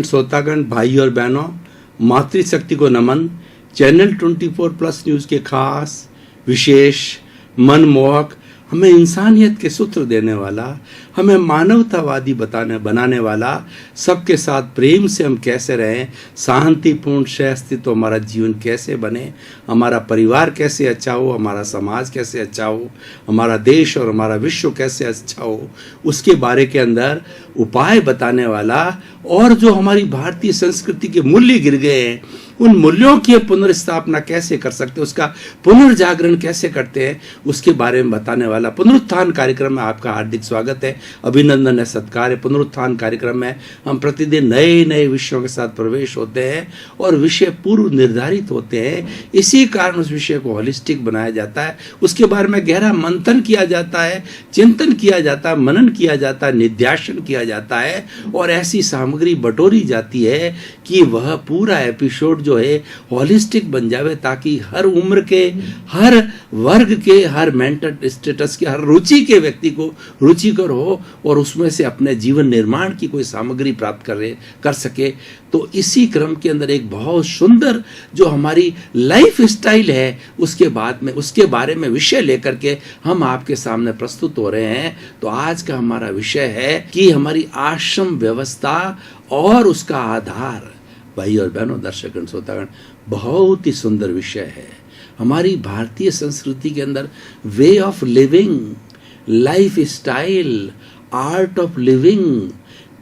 श्रोतागण, भाई और बहनों, मातृशक्ति को नमन। चैनल 24+ न्यूज के खास विशेष मनमोहक, हमें इंसानियत के सूत्र देने वाला, हमें मानवतावादी बनाने वाला, सबके साथ प्रेम से हम कैसे रहें, शांतिपूर्ण सह अस्तित्व हमारा जीवन कैसे बने, हमारा परिवार कैसे अच्छा हो, हमारा समाज कैसे अच्छा हो, हमारा देश और हमारा विश्व कैसे अच्छा हो, उसके बारे के अंदर उपाय बताने वाला, और जो हमारी भारतीय संस्कृति के मूल्य गिर गए हैं उन मूल्यों की पुनर्स्थापना कैसे कर सकते हैं, उसका पुनर्जागरण कैसे करते हैं, उसके बारे में बताने वाला पुनरुत्थान कार्यक्रम में आपका हार्दिक स्वागत है, अभिनंदन है, सत्कार है। पुनरुत्थान कार्यक्रम में हम प्रतिदिन नए नए विषयों के साथ प्रवेश होते हैं और विषय पूर्व निर्धारित होते हैं। इसी कारण उस विषय को होलिस्टिक बनाया जाता है, उसके बारे में गहरा मंथन किया जाता है, चिंतन किया जाता है, मनन किया जाता है, निध्यासन किया जाता है, और ऐसी सामग्री बटोरी जाती है कि वह पूरा एपिसोड जो है होलिस्टिक बन जावे, ताकि हर उम्र के, हर वर्ग के, हर मेंटल स्टेटस के, हर रुचि के व्यक्ति को रुचिकर हो और उसमें से अपने जीवन निर्माण की कोई सामग्री प्राप्त कर सके। तो इसी क्रम के अंदर एक बहुत सुंदर जो हमारी लाइफ स्टाइल है उसके बारे में विषय लेकर के हम आपके सामने प्रस्तुत हो रहे हैं। तो आज का हमारा विषय है कि हमारी आश्रम व्यवस्था और उसका आधार। भाई और बहनों, दर्शकगण, श्रोतागण, बहुत ही सुंदर विषय है। हमारी भारतीय संस्कृति के अंदर way of living, life style, art of living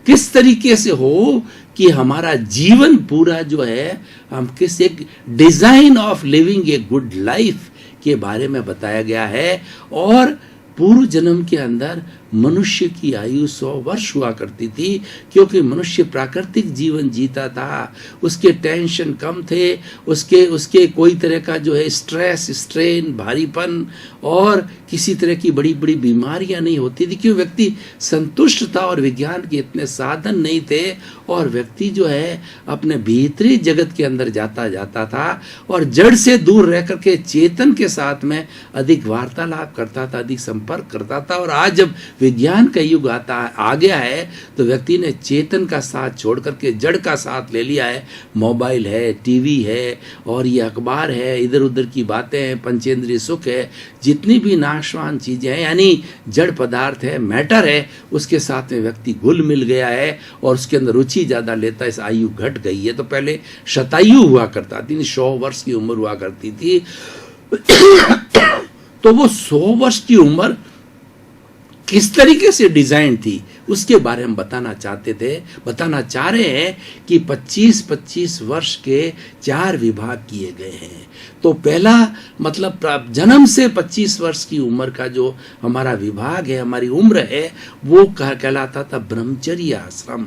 किस तरीके से हो कि हमारा जीवन पूरा जो है हम किस एक design of living a good life के बारे में बताया गया है। और पूर्व जन्म के अंदर मनुष्य की आयु 100 वर्ष हुआ करती थी, क्योंकि मनुष्य प्राकृतिक जीवन जीता था, उसके टेंशन कम थे, उसके कोई तरह का जो है स्ट्रेस, स्ट्रेन, भारीपन और किसी तरह की बड़ी बड़ी बीमारियां नहीं होती थी, क्योंकि व्यक्ति संतुष्ट था और विज्ञान के इतने साधन नहीं थे, और व्यक्ति जो है अपने भीतरी जगत के अंदर जाता था और जड़ से दूर रह करके चेतन के साथ में अधिक वार्तालाप करता था, अधिक संपर्क करता था। और आज जब विज्ञान का युग आ गया है तो व्यक्ति ने चेतन का साथ छोड़ करके जड़ का साथ ले लिया है। मोबाइल है, टीवी है और ये अखबार है, इधर उधर की बातें हैं, पंचेंद्रिय सुख है, जितनी भी नाशवान चीजें हैं, यानी जड़ पदार्थ है, मैटर है, उसके साथ में व्यक्ति घुल मिल गया है और उसके अंदर रुचि ज्यादा लेता है। इस आयु घट गई है। तो पहले शतायु हुआ करता थी, 100 वर्ष की उम्र हुआ करती थी। तो वो 100 वर्ष की उम्र किस तरीके से डिजाइन थी उसके बारे में बताना चाह रहे हैं कि 25-25 वर्ष के 4 विभाग किए गए हैं। तो पहला मतलब जन्म से 25 वर्ष की उम्र का जो हमारा विभाग है, हमारी उम्र है, वो कहलाता था ब्रह्मचर्य आश्रम।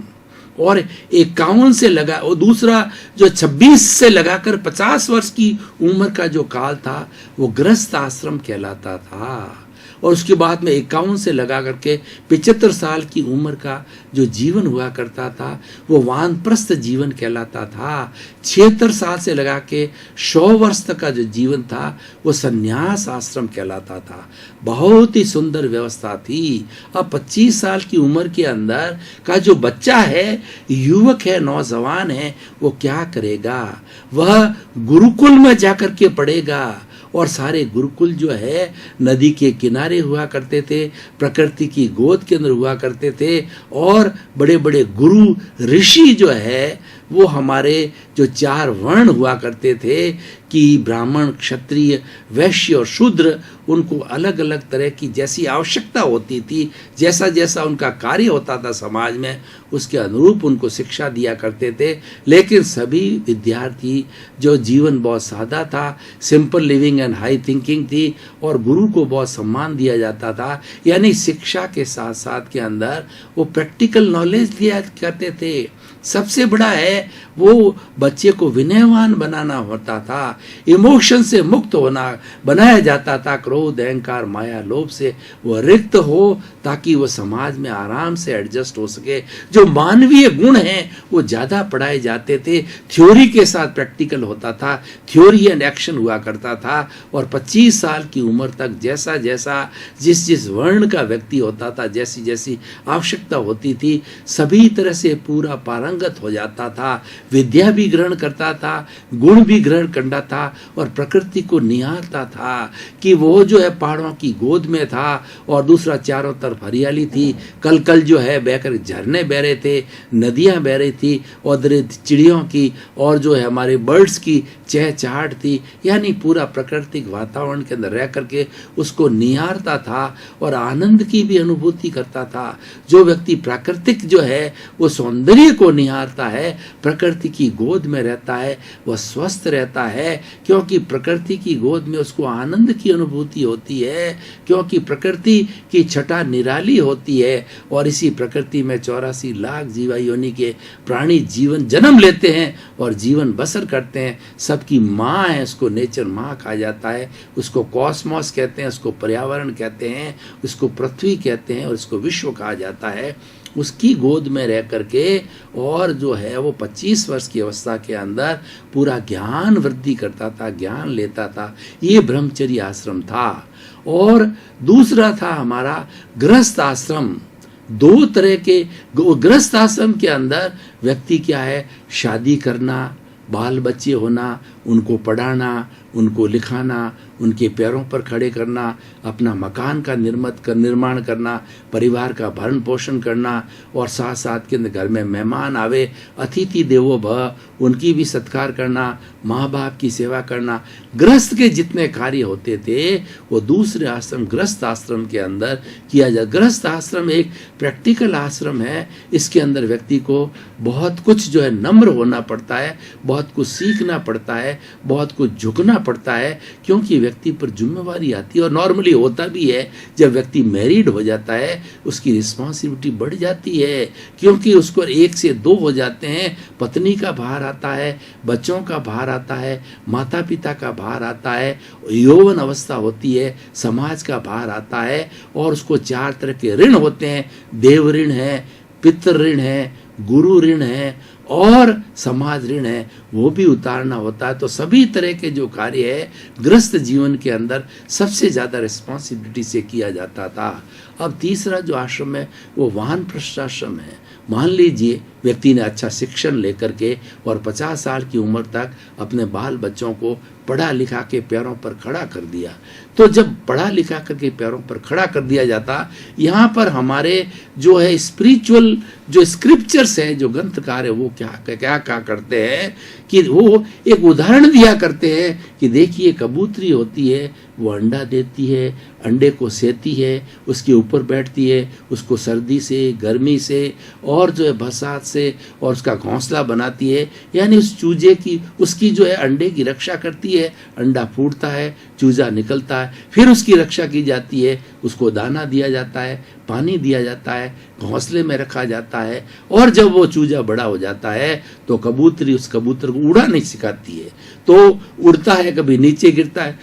और 51 से लगा, और दूसरा जो 26 से लगाकर 50 वर्ष की उम्र का जो काल था वो गृहस्थ आश्रम कहलाता था। और उसके बाद में 51 से लगा करके 75 साल की उम्र का जो जीवन हुआ करता था वो वानप्रस्थ जीवन कहलाता था। 76 साल से लगा के 100 वर्ष तक का जो जीवन था वो संन्यास आश्रम कहलाता था। बहुत ही सुंदर व्यवस्था थी। अब 25 साल की उम्र के अंदर का जो बच्चा है, युवक है, नौजवान है, वो क्या करेगा? वह गुरुकुल में जाकर के पढ़ेगा। और सारे गुरुकुल जो है नदी के किनारे हुआ करते थे, प्रकृति की गोद के अंदर हुआ करते थे, और बड़े बड़े गुरु ऋषि जो है वो हमारे जो 4 वर्ण हुआ करते थे कि ब्राह्मण, क्षत्रिय, वैश्य और शूद्र, उनको अलग अलग तरह की जैसी आवश्यकता होती थी, जैसा जैसा उनका कार्य होता था समाज में, उसके अनुरूप उनको शिक्षा दिया करते थे। लेकिन सभी विद्यार्थी जो जीवन बहुत सादा था, simple living and high thinking थी, और गुरु को बहुत सम्मान दिया जाता था। यानी शिक्षा के साथ साथ के अंदर वो प्रैक्टिकल नॉलेज दिया करते थे। सबसे बड़ा है वो बच्चे को विनयवान बनाना होता था, इमोशन से मुक्त होना बनाया जाता था, क्रोध, अहंकार, माया, लोभ से वो रिक्त हो, ताकि वो समाज में आराम से एडजस्ट हो सके। जो मानवीय गुण हैं वो ज्यादा पढ़ाए जाते थे, थ्योरी के साथ प्रैक्टिकल होता था, थ्योरी एंड एक्शन हुआ करता था। और 25 साल की उम्र तक जैसा जैसा जिस वर्ण का व्यक्ति होता था, जैसी जैसी आवश्यकता होती थी, सभी तरह से पूरा पारा पारंगत हो जाता था, विद्या भी ग्रहण करता था, गुण भी ग्रहण करता था और प्रकृति को निहारता था कि वो जो है पहाड़ों की गोद में था और दूसरा चारों तरफ हरियाली थी। कल कल जो है बहकर झरने बह रहे थे, नदियां बह रही थी और चिड़ियों की और जो है हमारे बर्ड्स की चहचहाट थी। यानी पूरा प्राकृतिक वातावरण के अंदर रह करके उसको निहारता था और आनंद की भी अनुभूति करता था। जो व्यक्ति प्राकृतिक जो है वो सौंदर्य को निहारता है, प्रकृति की गोद में रहता है, वह स्वस्थ रहता है, क्योंकि प्रकृति की गोद में उसको आनंद की अनुभूति होती है, क्योंकि प्रकृति की छटा निराली होती है। और इसी प्रकृति में 84 लाख जीवा योनि के प्राणी जीवन जन्म लेते हैं और जीवन बसर करते हैं। सबकी माँ है, उसको नेचर माँ कहा जाता है, उसको कॉस्मॉस कहते हैं, उसको पर्यावरण कहते हैं, उसको पृथ्वी कहते हैं और इसको विश्व कहा जाता है। उसकी गोद में रह करके और जो है वो 25 वर्ष की अवस्था के अंदर पूरा ज्ञान वृद्धि करता था, ज्ञान लेता था। ये ब्रह्मचर्य आश्रम था। और दूसरा था हमारा गृहस्थ आश्रम। दो तरह के गृहस्थ आश्रम के अंदर व्यक्ति क्या है, शादी करना, बाल बच्चे होना, उनको पढ़ाना, उनको लिखाना, उनके पैरों पर खड़े करना, अपना मकान का निर्माण करना, परिवार का भरण पोषण करना और साथ साथ के घर में मेहमान आवे, अतिथि देवो भव, उनकी भी सत्कार करना, माँ बाप की सेवा करना। गृहस्थ के जितने कार्य होते थे वो दूसरे आश्रम गृहस्थ आश्रम के अंदर किया जाए। गृहस्थ आश्रम एक प्रैक्टिकल आश्रम है। इसके अंदर व्यक्ति को बहुत कुछ जो है नम्र होना पड़ता है, बहुत कुछ सीखना पड़ता है, बहुत कुछ झुकना पड़ता है, क्योंकि व्यक्ति पर जिम्मेवारी आती है। और नॉर्मली होता भी है, जब व्यक्ति मैरिड हो जाता है उसकी रिस्पॉन्सिबिलिटी बढ़ जाती है, क्योंकि उसको 1 से 2 हो जाते हैं। पत्नी का भार आता है, बच्चों का भार आता है, माता पिता का भार आता है, यौवन अवस्था होती है, समाज का भार आता है और उसको 4 तरह के ऋण होते हैं। देव ऋण है, पितृ ऋण है, गुरु ऋण है और समाज ऋण है, वो भी उतारना होता है। तो सभी तरह के जो कार्य है गृहस्थ जीवन के अंदर सबसे ज़्यादा रिस्पॉन्सिबिलिटी से किया जाता था। अब तीसरा जो आश्रम है वो वानप्रस्थ आश्रम है। मान लीजिए व्यक्ति ने अच्छा शिक्षण लेकर के और 50 साल की उम्र तक अपने बाल बच्चों को पढ़ा लिखा के पैरों पर खड़ा कर दिया। तो जब पढ़ा लिखा करके पैरों पर खड़ा कर दिया जाता, यहाँ पर हमारे जो है स्पिरिचुअल जो स्क्रिप्चर्स हैं, जो ग्रंथकार है, वो क्या करते हैं कि वो एक उदाहरण दिया करते हैं कि देखिए कबूतरी होती है, वो अंडा देती है, अंडे को सेती है, उसके ऊपर बैठती है, उसको सर्दी से, गर्मी से और जो है बरसात से और उसका घोंसला बनाती है। यानी उस चूजे की, उसकी जो है अंडे की रक्षा करती है। अंडा फूटता है, चूजा निकलता है, फिर उसकी रक्षा की जाती है, उसको दाना दिया जाता है, पानी दिया जाता है, घोंसले में रखा जाता है। और जब वो चूजा बड़ा हो जाता है तो कबूतरी उस कबूतर को उड़ा नहीं सिखाती है, तो उड़ता है, कभी नीचे गिरता है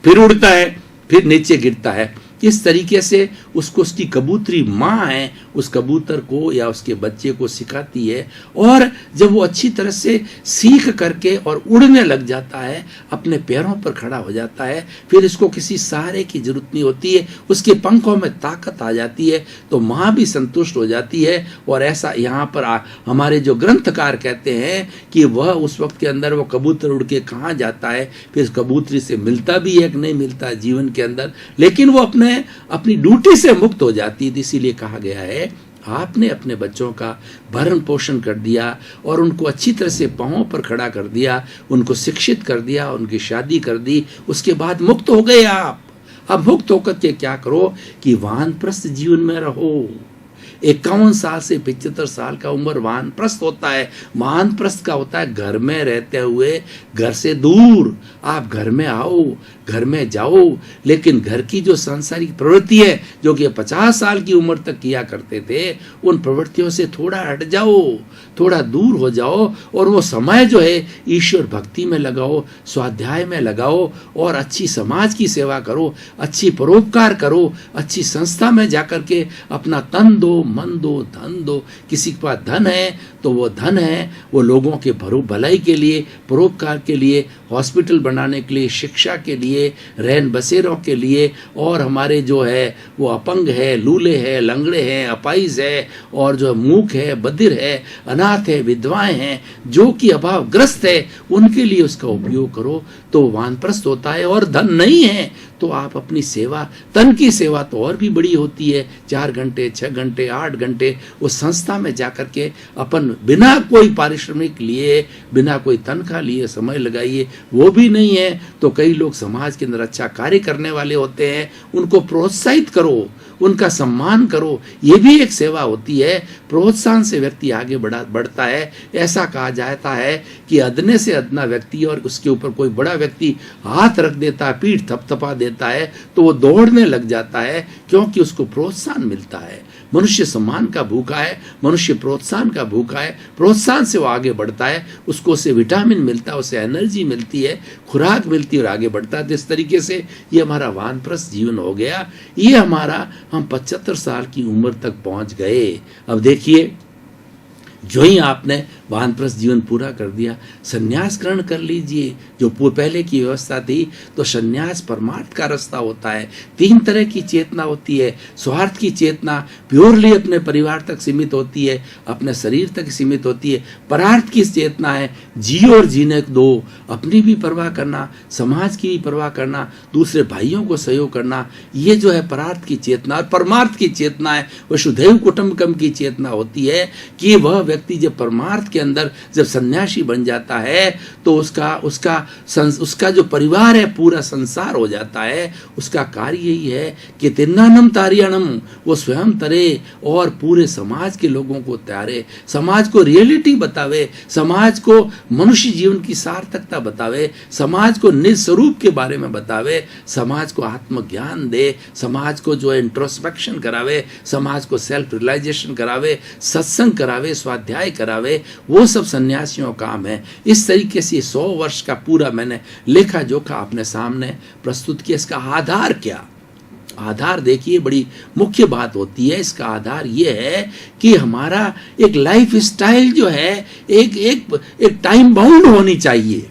फिर उड़ता है, फिर नीचे गिरता है। इस तरीके से उसको उसकी कबूतरी माँ है उस कबूतर को या उसके बच्चे को सिखाती है। और जब वो अच्छी तरह से सीख करके और उड़ने लग जाता है, अपने पैरों पर खड़ा हो जाता है, फिर इसको किसी सहारे की जरूरत नहीं होती है, उसके पंखों में ताकत आ जाती है, तो माँ भी संतुष्ट हो जाती है। और ऐसा यहाँ पर हमारे जो ग्रंथकार कहते हैं कि वह उस वक्त के अंदर वो कबूतर उड़ के कहाँ जाता है, फिर कबूतरी से मिलता भी है कि नहीं मिलता है जीवन के अंदर, लेकिन वो अपनी ड्यूटी से मुक्त हो जाती है। इसीलिए कहा गया है आपने अपने बच्चों का भरण पोषण कर दिया और उनको अच्छी तरह से पांवों पर खड़ा कर दिया, उनको शिक्षित कर दिया, उनकी शादी कर दी, उसके बाद मुक्त हो गए आप। अब मुक्त होकर के क्या करो कि वानप्रस्थ जीवन में रहो। 51 साल से 75 साल का उम्र वानप्रस्थ होता है। वानप्रस्थ का होता है घर में रहते हुए घर से दूर। आप घर में आओ, घर में जाओ, लेकिन घर की जो सांसारिक प्रवृत्ति है जो कि 50 साल की उम्र तक किया करते थे, उन प्रवृत्तियों से थोड़ा हट जाओ, थोड़ा दूर हो जाओ और वो समय जो है ईश्वर भक्ति में लगाओ, स्वाध्याय में लगाओ और अच्छी समाज की सेवा करो, अच्छी परोपकार करो, अच्छी संस्था में जाकर के अपना तन दो, मन दो, धन दो। किसी के पास धन है तो वो धन है, वो लोगों के भलाई के लिए, परोपकार के लिए, हॉस्पिटल बनाने के लिए, शिक्षा के लिए, रहन बसेरों के लिए, और हमारे जो है वो अपंग है, लूले हैं, लंगड़े हैं, अपाइज है, और जो मूक है, बधिर है, अनाथ है, विधवाएं हैं, जो कि अभावग्रस्त है, उनके लिए उसका उपयोग करो तो वानप्रस्थ होता है। और धन नहीं है तो आप अपनी सेवा, तन की सेवा तो और भी बड़ी होती है, 4 घंटे, 6 घंटे, 8 घंटे उस संस्था में जाकर के अपन बिना कोई पारिश्रमिक लिए, बिना कोई तनख्वाह लिए समय लगाइए। वो भी नहीं है तो कई लोग समाज के अंदर अच्छा कार्य करने वाले होते हैं, उनको प्रोत्साहित करो, उनका सम्मान करो, ये भी एक सेवा होती है। प्रोत्साहन से व्यक्ति आगे बढ़ता है। ऐसा कहा जाता है कि अदने से अदना व्यक्ति और उसके ऊपर कोई बड़ा व्यक्ति हाथ रख देता है, पीठ थपथपा देता है, तो वो दौड़ने लग जाता है, क्योंकि उसको प्रोत्साहन मिलता है। मनुष्य सम्मान का भूखा है, मनुष्य प्रोत्साहन का भूखा है। प्रोत्साहन से वो आगे बढ़ता है, उसको उसे विटामिन मिलता है, उसे एनर्जी मिलती है, खुराक मिलती है और आगे बढ़ता है। तो इस तरीके से ये हमारा वानप्रस्थ जीवन हो गया। ये हमारा, हम 75 साल की उम्र तक पहुंच गए। अब देखिए, जो ही आपने वानप्रस्थ जीवन पूरा कर दिया, संन्यास ग्रहण कर लीजिए। जो पहले की व्यवस्था थी, तो संन्यास परमार्थ का रास्ता होता है। 3 तरह की चेतना होती है। स्वार्थ की चेतना प्योरली अपने परिवार तक सीमित होती है, अपने शरीर तक सीमित होती है। परार्थ की चेतना है, जियो और जीने दो, अपनी भी परवाह करना, समाज की भी परवाह करना, दूसरे भाइयों को सहयोग करना, ये जो है परार्थ की चेतना। और परमार्थ की चेतना है, वसुधैव कुटुंबकम की चेतना होती है कि वह व्यक्ति जब परमार्थ के अंदर जब सन्यासी बन जाता है, तो उसका जो परिवार है पूरा संसार हो जाता है। उसका कार्य यही है कि तिन्नानम तारियाणम, वो स्वयं तरे और पूरे समाज के लोगों को तारे, समाज को रियलिटी बतावे, समाज को मनुष्य जीवन की सार्थकता बतावे, समाज को निज स्वरूप के बारे में बतावे, समाज को आत्मज्ञान दे, समाज को जो है इंट्रोस्पेक्शन करावे, समाज को सेल्फ रियलाइजेशन करावे, सत्संग करावे, स्वाध्याय करावे। वो सब सन्यासियों का काम है। इस तरीके से 100 वर्ष का पूरा मैंने लेखा जोखा अपने सामने प्रस्तुत किया। इसका आधार क्या? आधार देखिए, बड़ी मुख्य बात होती है। इसका आधार ये है कि हमारा एक लाइफ स्टाइल जो है एक टाइम बाउंड होनी चाहिए।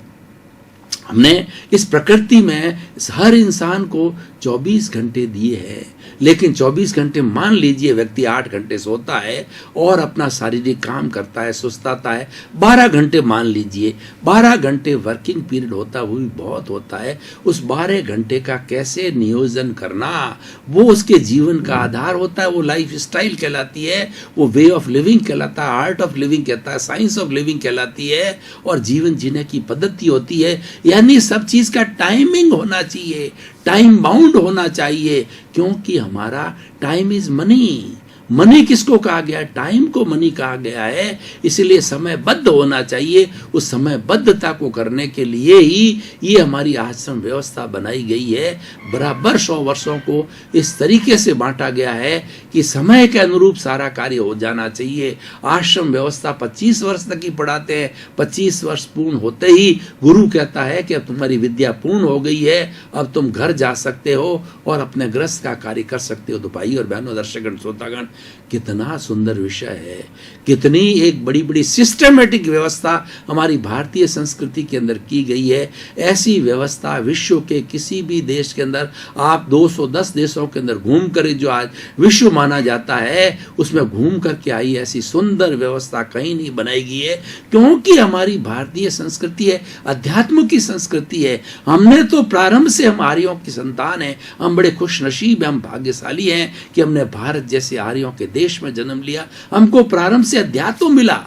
हमने इस प्रकृति में हर इंसान को 24 घंटे दिए हैं, लेकिन 24 घंटे मान लीजिए व्यक्ति 8 घंटे सोता है और अपना शारीरिक काम करता है, सुस्ताता है। 12 घंटे मान लीजिए, 12 घंटे वर्किंग पीरियड होता है, वो भी बहुत होता है। उस 12 घंटे का कैसे नियोजन करना, वो उसके जीवन का आधार होता है। वो लाइफ स्टाइल कहलाती है, वो वे ऑफ लिविंग कहलाता है, आर्ट ऑफ लिविंग कहता है, साइंस ऑफ लिविंग कहलाती है, और जीवन जीने की पद्धति होती है। यानी सब चीज का टाइमिंग होना चाहिए, टाइम बाउंड होना चाहिए, क्योंकि हमारा टाइम इज मनी। मनी किसको कहा गया? टाइम को मनी कहा गया है। इसलिए समयबद्ध होना चाहिए। उस समयबद्धता को करने के लिए ही ये हमारी आश्रम व्यवस्था बनाई गई है। बराबर 100 वर्षों को इस तरीके से बांटा गया है कि समय के अनुरूप सारा कार्य हो जाना चाहिए। आश्रम व्यवस्था 25 वर्ष तक ही पढ़ाते हैं। 25 वर्ष पूर्ण होते ही गुरु कहता है कि अब तुम्हारी विद्या पूर्ण हो गई है, अब तुम घर जा सकते हो और अपने गृहस्थ का कार्य कर सकते हो। तो भाई और बहनों, दर्शकगण, श्रोतागण, कितना सुंदर विषय है, कितनी एक बड़ी बड़ी सिस्टमेटिक व्यवस्था हमारी भारतीय संस्कृति के अंदर की गई है। ऐसी व्यवस्था विश्व के किसी भी देश के अंदर, आप 210 देशों के अंदर घूम कर जो आज विश्व माना जाता है, उसमें घूम करके आई ऐसी सुंदर व्यवस्था कहीं नहीं बनाई गई है। क्योंकि हमारी भारतीय संस्कृति है, अध्यात्म की संस्कृति है। हमने तो प्रारंभ से, हम आर्यों की संतान हैं, हम बड़े खुश नसीब हैं, हम भाग्यशाली हैं कि हमने भारत जैसे आर्यों के देश में जन्म लिया। हमको प्रारंभ से अध्यात्म मिला।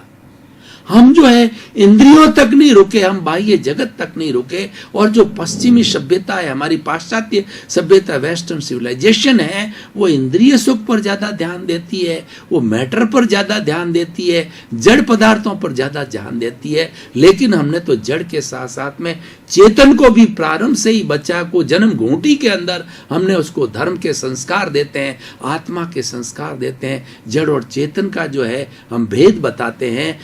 हम जो है इंद्रियों तक नहीं रुके, हम बाह्य जगत तक नहीं रुके। और जो पश्चिमी सभ्यता है, हमारी पाश्चात्य सभ्यता, वेस्टर्न सिविलाइजेशन है, वो इंद्रिय सुख पर ज्यादा ध्यान देती है, वो मैटर पर ज्यादा ध्यान देती है, जड़ पदार्थों पर ज्यादा ध्यान देती है। लेकिन हमने तो जड़ के साथ साथ में चेतन को भी प्रारंभ से ही, बच्चा को जन्म घूंटी के अंदर हमने उसको धर्म के संस्कार देते हैं, आत्मा के संस्कार देते हैं। जड़ और चेतन का जो है हम भेद बताते हैं,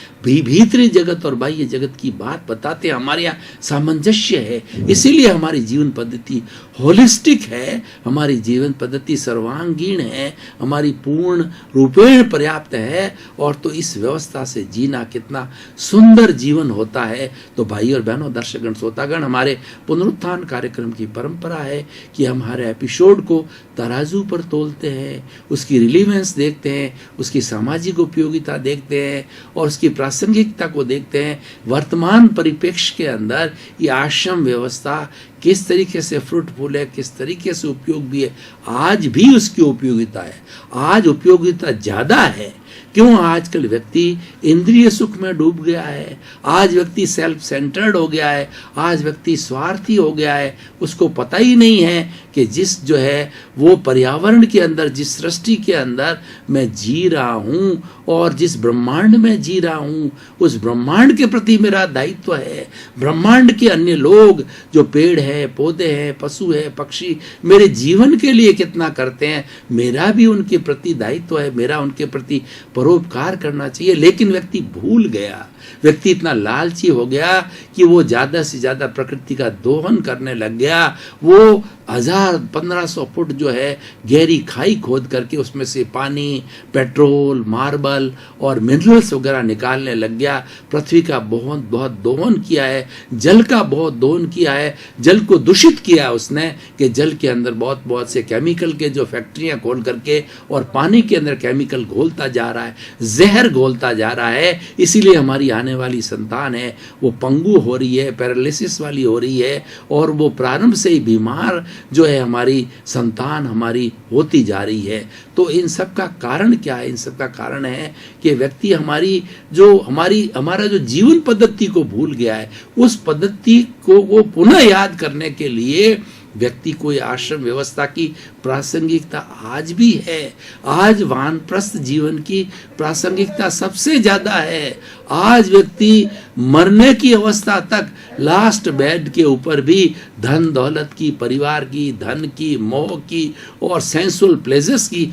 भीतरी जगत और बाह्य जगत की बात बताते हैं। हमारे यहाँ सामंजस्य है, इसीलिए हमारी जीवन पद्धति होलिस्टिक है, हमारी जीवन पद्धति सर्वांगीण है, हमारी पूर्ण रूपेण पर्याप्त है, और तो इस व्यवस्था से जीना कितना सुंदर जीवन होता है। तो भाई और बहनों, दर्शकगण, श्रोतागण, हमारे पुनरुत्थान कार्यक्रम की परंपरा है कि हम हर एपिसोड को तराजू पर तोलते हैं, उसकी रिलीवेंस देखते हैं, उसकी सामाजिक उपयोगिता देखते हैं और उसकी प्रासंगिकता को देखते हैं। वर्तमान परिप्रेक्ष्य के अंदर ये आश्रम व्यवस्था किस तरीके से फ्रूटफुल है, किस तरीके से उपयोगी है। आज भी उसकी उपयोगिता है, आज उपयोगिता ज़्यादा है। क्यों? आजकल व्यक्ति इंद्रिय सुख में डूब गया है, आज व्यक्ति सेल्फ सेंटर्ड हो गया है, आज व्यक्ति स्वार्थी हो गया है। उसको पता ही नहीं है कि जिस जो है वो पर्यावरण के अंदर, जिस सृष्टि के अंदर मैं जी रहा हूँ और जिस ब्रह्मांड में जी रहा हूँ, उस ब्रह्मांड के प्रति मेरा दायित्व है। ब्रह्मांड के अन्य लोग जो पेड़ है, पौधे हैं, पशु है, पक्षी मेरे जीवन के लिए कितना करते हैं, मेरा भी उनके प्रति दायित्व है, मेरा उनके प्रति परोपकार करना चाहिए। लेकिन व्यक्ति भूल गया, व्यक्ति इतना लालची हो गया कि वो ज़्यादा से ज़्यादा प्रकृति का दोहन करने लग गया। वो 1000-1500 फुट जो है गहरी खाई खोद करके उसमें से पानी, पेट्रोल, मार्बल और मिनरल्स वगैरह निकालने लग गया। पृथ्वी का बहुत बहुत दोहन किया है, जल का बहुत दोहन किया है, जल को दूषित किया है उसने कि जल के अंदर बहुत बहुत से केमिकल के जो फैक्ट्रियाँ खोल करके और पानी के अंदर केमिकल घोलता जा रहा है, जहर घोलता जा रहा है। इसीलिए हमारी आने वाली संतान है वो पंगु हो रही है, पैरालिसिस वाली हो रही है, और वो प्रारंभ से ही बीमार जो है हमारी संतान हमारी होती जा रही है। तो इन सब का कारण क्या है? इन सब का कारण है कि व्यक्ति हमारा जो जीवन पद्धति को भूल गया है, उस पद्धति को वो पुनः याद करने के लिए व्यक्ति को आश्रम व्यवस्था की प्रासंगिकता आज भी है। आज वानप्रस्थ जीवन की प्रासंगिकता सबसे ज्यादा है। आज व्यक्ति मरने की अवस्था तक लास्ट बेड के ऊपर भी धन दौलत की, परिवार की, धन की, मोह की और सेंसुअल प्लेजर्स की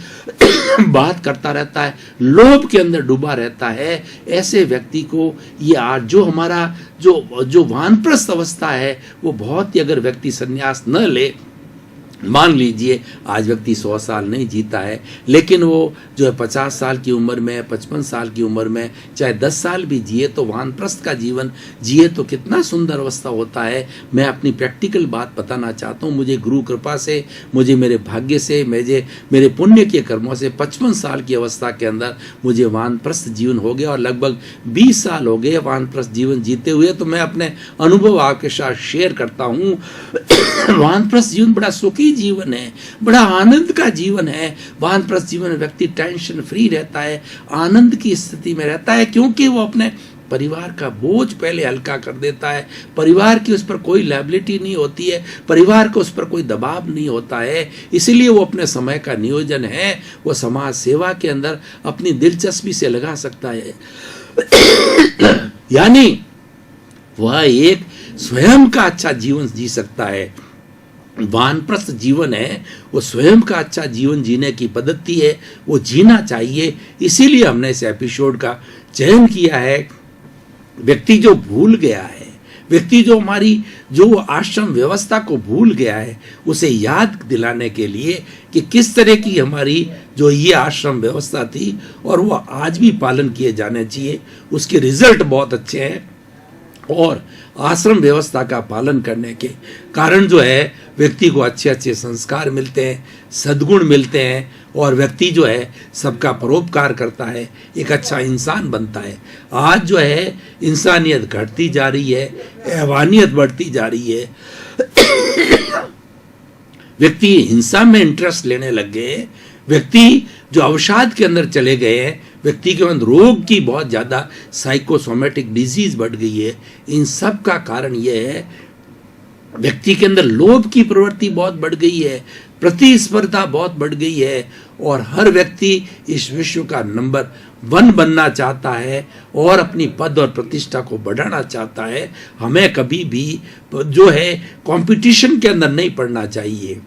बात करता रहता है, लोभ के अंदर डूबा रहता है। ऐसे व्यक्ति को ये आज जो हमारा जो वानप्रस्थ अवस्था है वो बहुत ही, अगर व्यक्ति संन्यास न ले, मान लीजिए आज व्यक्ति 100 साल नहीं जीता है, लेकिन वो जो है 50 साल की उम्र में, 55 साल की उम्र में चाहे 10 साल भी जिए तो वानप्रस्थ का जीवन जिए तो कितना सुंदर अवस्था होता है। मैं अपनी प्रैक्टिकल बात बताना चाहता हूँ। मुझे गुरु कृपा से, मुझे मेरे भाग्य से, मेरे पुण्य के कर्मों से 55 साल की अवस्था के अंदर मुझे वानप्रस्थ जीवन हो गया और लगभग 20 साल हो गए वानप्रस्थ जीवन जीते हुए। तो मैं अपने अनुभव आपके साथ शेयर करता हूँ। वानप्रस्थ जीवन बड़ा सुखी जीवन है, बड़ा आनंद का जीवन है। वानप्रस्थ जीवन में व्यक्ति टेंशन फ्री रहता है, आनंद की स्थिति में रहता है, क्योंकि वो अपने परिवार का बोझ पहले हल्का कर देता है। परिवार की उस पर कोई लायबिलिटी नहीं होती है, परिवार को उस पर कोई दबाव नहीं होता है। इसीलिए वो अपने समय का नियोजन है वो समाज सेवा के अंदर अपनी दिलचस्पी से लगा सकता है। यानी वह एक स्वयं का अच्छा जीवन जी सकता है। वानप्रस्थ जीवन है वो स्वयं का अच्छा जीवन जीने की पद्धति है, वो जीना चाहिए। इसीलिए हमने इस एपिसोड का चयन किया है। व्यक्ति जो भूल गया है, व्यक्ति जो हमारी जो आश्रम व्यवस्था को भूल गया है, उसे याद दिलाने के लिए कि किस तरह की हमारी जो ये आश्रम व्यवस्था थी और वो आज भी पालन किए जाने चाहिए। उसके रिजल्ट बहुत अच्छे हैं और आश्रम व्यवस्था का पालन करने के कारण जो है व्यक्ति को अच्छे अच्छे संस्कार मिलते हैं, सद्गुण मिलते हैं और व्यक्ति जो है सबका परोपकार करता है, एक अच्छा इंसान बनता है। आज जो है इंसानियत घटती जा रही है, हैवानियत बढ़ती जा रही है। व्यक्ति हिंसा में इंटरेस्ट लेने लग गए, व्यक्ति जो अवसाद के अंदर चले गए हैं, व्यक्ति के अंदर रोग की बहुत ज़्यादा साइकोसोमेटिक डिजीज बढ़ गई है। इन सब का कारण यह है व्यक्ति के अंदर लोभ की प्रवृत्ति बहुत बढ़ गई है, प्रतिस्पर्धा बहुत बढ़ गई है और हर व्यक्ति इस विश्व का नंबर 1 बनना चाहता है और अपनी पद और प्रतिष्ठा को बढ़ाना चाहता है। हमें कभी भी जो है कंपटीशन के अंदर नहीं पड़ना चाहिए।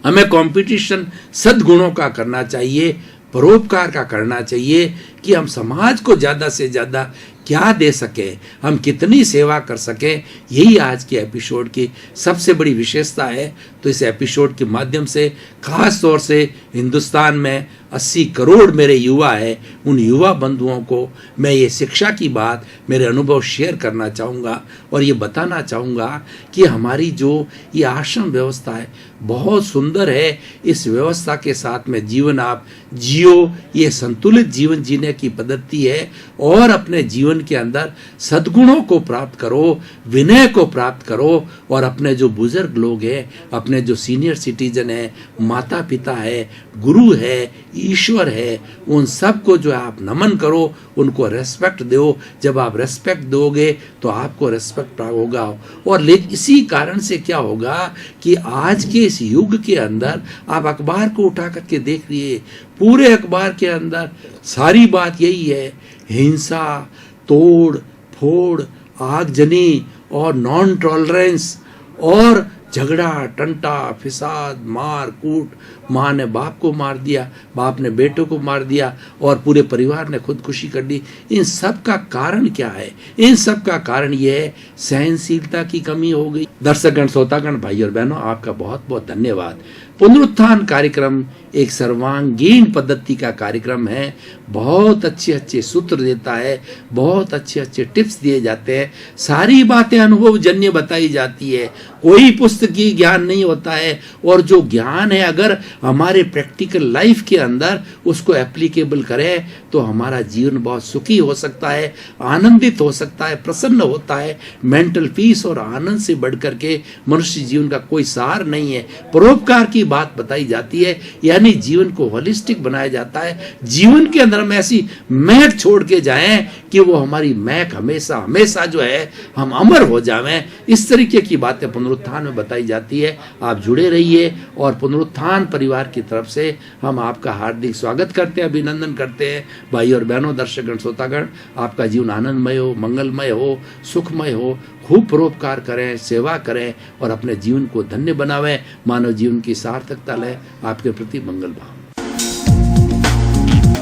हमें कंपटीशन सद्गुणों का करना चाहिए, परोपकार का करना चाहिए कि हम समाज को ज़्यादा से ज़्यादा क्या दे सके, हम कितनी सेवा कर सके, यही आज के एपिसोड की सबसे बड़ी विशेषता है। तो इस एपिसोड के माध्यम से खास तौर से हिंदुस्तान में 80 करोड़ मेरे युवा है, उन युवा बंधुओं को मैं ये शिक्षा की बात, मेरे अनुभव शेयर करना चाहूँगा और ये बताना चाहूँगा कि हमारी जो ये आश्रम व्यवस्था है बहुत सुंदर है। इस व्यवस्था के साथ में जीवन आप जियो, ये संतुलित जीवन जीने की पद्धति है और अपने जीवन के अंदर सद्गुणों को प्राप्त करो, विनय को प्राप्त करो और अपने जो बुजुर्ग लोग हैं, अपने जो सीनियर सिटीजन है, माता पिता है, गुरु है, ईश्वर है, उन सब को जो आप नमन करो, उनको रेस्पेक्ट दो। जब आप रेस्पेक्ट दोगे तो आपको रेस्पेक्ट होगा। और इसी कारण से क्या होगा कि आज के इस युग के अंदर आप अखबार को उठा करके देख लिए, पूरे अखबार के अंदर सारी बात यही है, हिंसा, तोड़ फोड़, आगजनी और नॉन टॉलरेंस और झगड़ा, टंटा, फिसाद, मार कूट, माँ ने बाप को मार दिया, बाप ने बेटों को मार दिया और पूरे परिवार ने खुदकुशी कर ली। इन सब का कारण क्या है? इन सब का कारण ये है सहनशीलता की कमी हो गई। दर्शकगण, श्रोतागण, भाई और बहनों, आपका बहुत बहुत धन्यवाद। पुनरुत्थान कार्यक्रम एक सर्वांगीण पद्धति का कार्यक्रम है, बहुत अच्छे अच्छे सूत्र देता है, बहुत अच्छे अच्छे टिप्स दिए जाते हैं, सारी बातें अनुभवजन्य बताई जाती है, कोई पुस्तकीय ज्ञान नहीं होता है। और जो ज्ञान है अगर हमारे प्रैक्टिकल लाइफ के अंदर उसको एप्लीकेबल करें तो हमारा जीवन बहुत सुखी हो सकता है, आनंदित हो सकता है, प्रसन्न होता है। मेंटल पीस और आनंद से बढ़कर के मनुष्य जीवन का कोई सार नहीं है। परोपकार की बात बताई जाती है, यानी जीवन को होलिस्टिक बनाया जाता है। जीवन के अंदर हम ऐसी महक छोड़ के जाएं कि वो हमारी महक हमेशा हमेशा जो है हम अमर हो जाएं। इस तरीके की बातें पुनरुत्थान में बताई जाती है। आप जुड़े रहिए और पुनरुत्थान परिवार की तरफ से हम आपका हार्दिक स्वागत करते हैं, अभिनंदन करते हैं। भाई और बहनों, दर्शकगण, श्रोतागण, आपका जीवन आनंदमय हो, मंगलमय हो, सुखमय हो। खूब परोपकार करें, सेवा करें और अपने जीवन को धन्य बनावें, मानव जीवन की सार्थकता लें। आपके प्रति मंगल भाव।